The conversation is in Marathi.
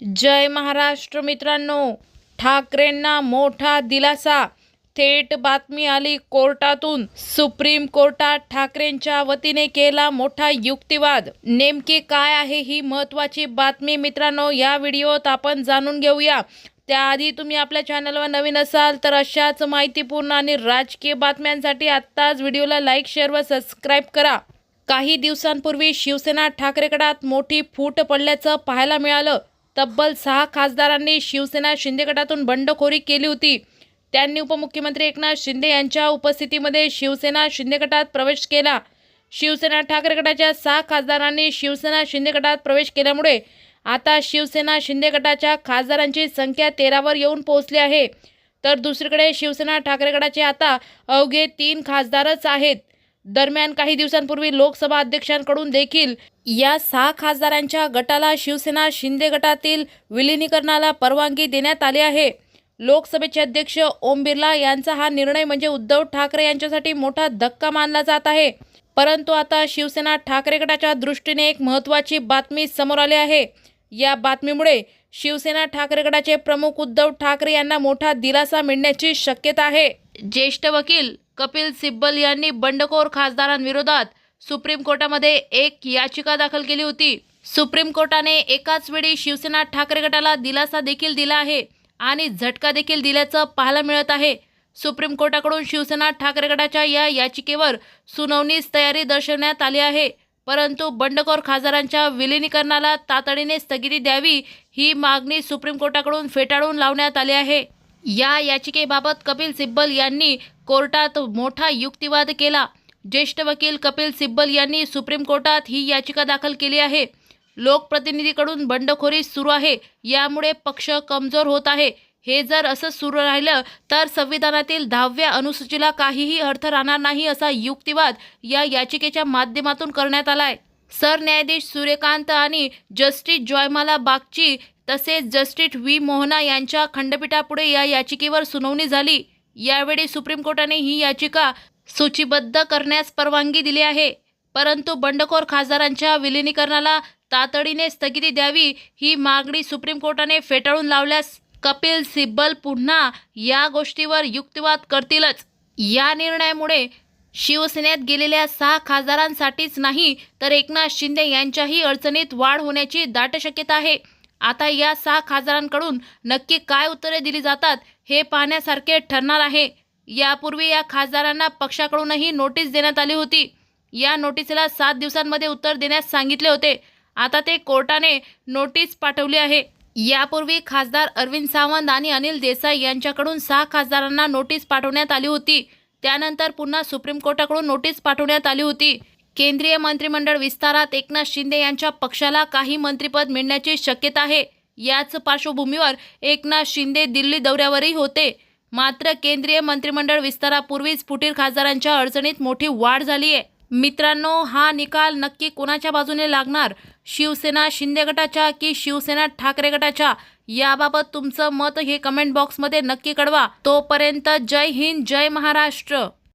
जय महाराष्ट्र मित्रांनो, ठाकरेंना मोठा दिलासा. थेट बातमी आली कोर्टातून. सुप्रीम कोर्टात ठाकरेंच्या वतीने केला मोठा युक्तिवाद. नेमकी काय आहे ही महत्त्वाची बातमी मित्रांनो, या व्हिडिओत आपण जाणून घेऊया. त्याआधी तुम्ही आपल्या चॅनलवर नवीन असाल तर अशाच माहितीपूर्ण आणि राजकीय बातम्यांसाठी आत्ताच व्हिडिओला लाईक, शेअर व सबस्क्राईब करा. काही दिवसांपूर्वी शिवसेना ठाकरे गटात मोठी फूट पडल्याचं पाहायला मिळालं. तब्बल 6 खासदारांनी शिवसेना शिंदे गटातून बंडखोरी केली होती. त्यांनी उपमुख्यमंत्री एकनाथ शिंदे यांच्या उपस्थितीमध्ये शिवसेना शिंदे गटात प्रवेश केला. शिवसेना ठाकरे गटाच्या 6 खासदारांनी शिवसेना शिंदे गटात प्रवेश केल्यामुळे आता शिवसेना शिंदे गटाच्या खासदारांची संख्या 13वर येऊन पोहोचली आहे. तर दुसरीकडे शिवसेना ठाकरे गटाचे आता अवघे 3 खासदारच आहेत. दरम्यान काही दिवसांपूर्वी लोकसभा अध्यक्षांकडून देखील या 6 खासदारांच्या गटाला शिवसेना शिंदे गटातील विलिनीकरणाला परवानगी देण्यात आली आहे. लोकसभेचे अध्यक्ष ओम बिर्ला यांचा हा निर्णय म्हणजे उद्धव ठाकरे यांच्यासाठी मोठा धक्का मानला जात आहे. परंतु आता शिवसेना ठाकरे गटाच्या दृष्टीने एक महत्त्वाची बातमी समोर आली आहे. या बातमीमुळे शिवसेना ठाकरे गटाचे प्रमुख उद्धव ठाकरे यांना मोठा दिलासा मिळण्याची शक्यता आहे. ज्येष्ठ वकील कपिल सिब्बल यांनी बंडखोर खासदारांविरोधात सुप्रीम कोर्टामध्ये एक याचिका दाखल केली होती. सुप्रीम कोर्टाने एकाच वेळी शिवसेना ठाकरे गटाला दिलासा देखील दिला आहे आणि झटका देखील दिल्याचं पाहायला मिळत आहे. सुप्रीम कोर्टाकडून शिवसेना ठाकरे गटाच्या या याचिकेवर सुनावणीस तयारी दर्शवण्यात आली आहे. परंतु बंडखोर खासदारांच्या विलिनीकरणाला तातडीने स्थगिती द्यावी ही मागणी सुप्रीम कोर्टाकडून फेटाळून लावण्यात आली आहे. या याचिकेबाबत कपिल सिब्बल यांनी कोर्टात मोठा युक्तिवाद केला. ज्येष्ठ वकील कपिल सिब्बल यांनी सुप्रीम कोर्टात ही याचिका दाखल केली आहे. लोकप्रतिनिधीकडून बंडखोरी सुरू आहे, यामुळे पक्ष कमजोर होत आहे. हे जर असं सुरू राहिलं तर संविधानातील 10व्या अनुसूचीला काहीही अर्थ राहणार नाही, असा युक्तिवाद या याचिकेच्या माध्यमातून करण्यात आलाय. सरन्यायाधीश सूर्यकांत आणि जस्टिस जयमाला बागची तसेच जस्टिस व्ही मोहना यांच्या खंडपीठापुढे या याचिकेवर सुनावणी झाली. यावेळी सुप्रीम कोर्टाने ही याचिका सूचीबद्ध करण्यास परवानगी दिली आहे. परंतु बंडखोर खासदारांच्या विलिनीकरणाला तातडीने स्थगिती द्यावी ही मागणी सुप्रीम कोर्टाने फेटाळून लावल्यास कपिल सिब्बल पुन्हा या गोष्टीवर युक्तिवाद करतीलच. या निर्णयामुळे शिवसेनेत गेलेल्या 6 खासदारांसाठीच नाही तर एकनाथ शिंदे यांच्याही अडचणीत वाढ होण्याची दाट शक्यता आहे. आता या 6 खासदारांकडून नक्की काय उत्तरे दिली जातात हे पाहण्यासारखे ठरणार आहे. यापूर्वी या खासदारांना पक्षाकडूनही नोटीस देण्यात आली होती. या नोटीसला 7 दिवसांमध्ये उत्तर देण्यास सांगितले होते. आता ते कोर्टाने नोटीस पाठवली आहे. यापूर्वी खासदार अरविंद सावंत आणि अनिल देसाई यांच्याकडून 6 खासदारांना नोटीस पाठवण्यात आली होती. त्यानंतर पुन्हा सुप्रीम कोर्टाकडून नोटीस पाठवण्यात आली होती. केंद्रीय मंत्रिमंडळ विस्तारात एकनाथ शिंदे यांच्या पक्षाला काही मंत्रिपद मिळण्याची शक्यता आहे. याच पार्श्वभूमीवर एकनाथ शिंदे दिल्ली दौऱ्यावरही होते. मात्र केंद्रीय मंत्रिमंडळ विस्तारापूर्वीच फुटीर खासदारांच्या अडचणीत मोठी वाढ झाली आहे. मित्रांनो, हा निकाल नक्की कोणाच्या बाजूने लागणार, शिवसेना शिंदे गटाच्या की शिवसेना ठाकरे गटाच्या? याबाबत तुमचं मत हे कमेंट बॉक्समध्ये नक्की कळवा. तोपर्यंत जय हिंद, जय महाराष्ट्र.